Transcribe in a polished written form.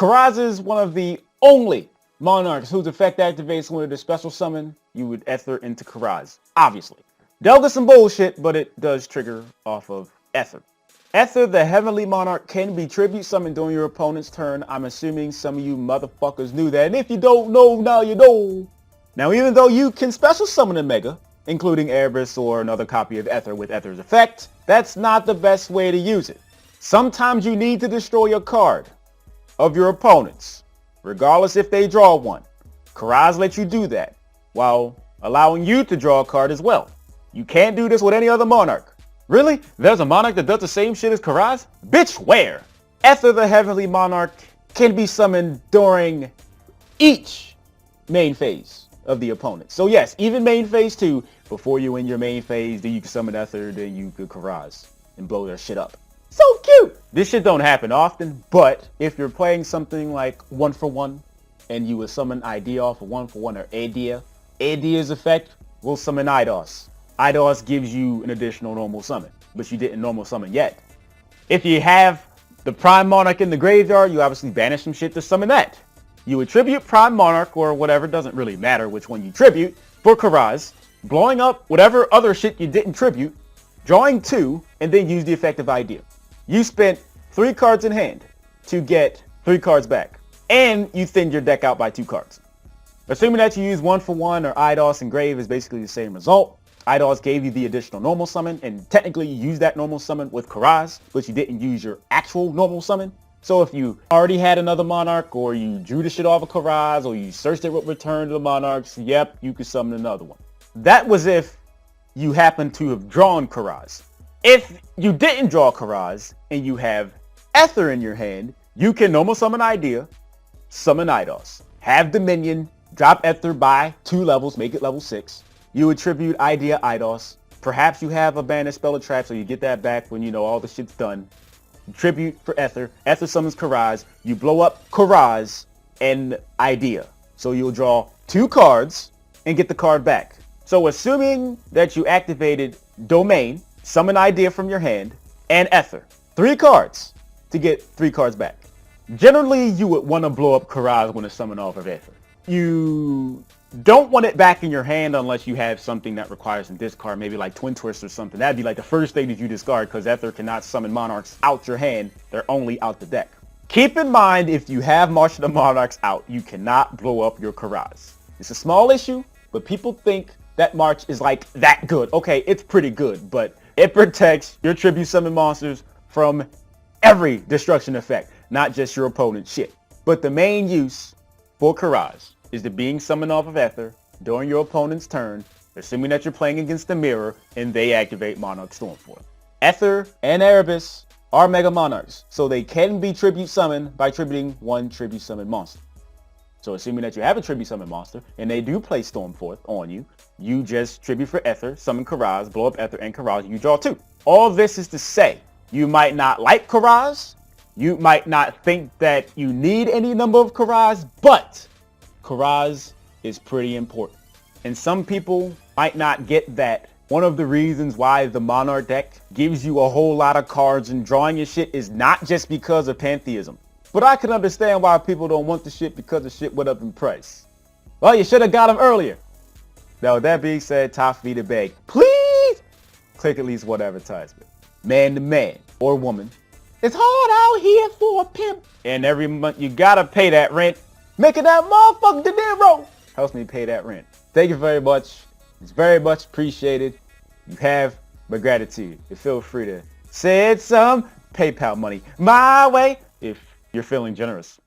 Kuraz is one of the only monarchs whose effect activates when it is special summon. You would ether into Kuraz, obviously. Delga some bullshit, but it does trigger off of ether. Ether, the heavenly monarch, can be tribute summoned during your opponent's turn. I'm assuming some of you motherfuckers knew that, and if you don't know, now you know. Now, even though you can special summon a Mega, including Erebus or another copy of Ether with Ether's effect, that's not the best way to use it. Sometimes you need to destroy a card of your opponents, regardless if they draw one. Kuraz lets you do that, while allowing you to draw a card as well. You can't do this with any other monarch. Really? There's a monarch that does the same shit as Kuraz? Bitch, where? Ether, the heavenly monarch, can be summoned during each main phase of the opponent. So yes, even main phase 2, before you win your main phase, then you can summon Ether, then you could Kuraz and blow their shit up. So cute! This shit don't happen often, but if you're playing something like 1-for-1 and you would summon Idea off of 1-for-1 or Idea's effect will summon Eidos. Eidos gives you an additional normal summon, but you didn't normal summon yet. If you have the Prime Monarch in the graveyard, you obviously banish some shit to summon that. You would tribute Prime Monarch or whatever, doesn't really matter which one you tribute, for Kuraz, blowing up whatever other shit you didn't tribute, drawing 2, and then use the effect of Idea. You spent 3 cards in hand to get 3 cards back, and you thinned your deck out by 2 cards. Assuming that you use 1-for-1 or Eidos and Grave is basically the same result. Eidos gave you the additional normal summon, and technically you used that normal summon with Kuraz, but you didn't use your actual normal summon. So if you already had another Monarch, or you drew the shit off of Kuraz, or you searched it with Return to the Monarchs, yep, you could summon another one. That was if you happen to have drawn Kuraz. If you didn't draw Kuraz, and you have Ether in your hand, you can normal summon Idea, summon Eidos, have Dominion, drop Ether by 2 levels, make it level 6. You would tribute Idea Eidos. Perhaps you have a banished spell or trap, so you get that back when you know all the shit's done. Tribute for Ether. Ether summons Kuraz. You blow up Kuraz and Idea. So you'll draw 2 cards and get the card back. So assuming that you activated Domain, summon Idea from your hand, and Ether. 3 cards to get 3 cards back. Generally, you would want to blow up Kuraz when it's summoned off of Ether. You don't want it back in your hand unless you have something that requires some discard, maybe like Twin Twist or something. That'd be like the first thing that you discard, because Ether cannot summon Monarchs out your hand. They're only out the deck. Keep in mind, if you have March of the Monarchs out, you cannot blow up your Kuraz. It's a small issue, but people think that March is like that good. Okay, it's pretty good, but it protects your tribute summon monsters from every destruction effect, not just your opponent's shit. But the main use for Kuraz is the being summoned off of Ether during your opponent's turn, assuming that you're playing against the mirror and they activate Monarch Stormforth. Ether and Erebus are Mega Monarchs, so they can be tribute summoned by tributing 1 tribute summon monster. So assuming that you have a tribute summon monster and they do play Stormforth on you, you just tribute for Ether, summon Kuraz, blow up Ether and Kuraz, you draw 2. All this is to say, you might not like Kuraz, you might not think that you need any number of Kuraz, but Kuraz is pretty important. And some people might not get that. One of the reasons why the Monarch deck gives you a whole lot of cards and drawing your shit is not just because of Pantheism. But I can understand why people don't want the shit, because the shit went up in price. Well, you should have got them earlier. Now, with that being said, top for me to beg, please click at least one advertisement. Man to man or woman. It's hard out here for a pimp. And every month you gotta pay that rent. Making that motherfucking DINERO helps me pay that rent. Thank you very much. It's very much appreciated. You have my gratitude. You feel free to send some PayPal money my way if you're feeling generous.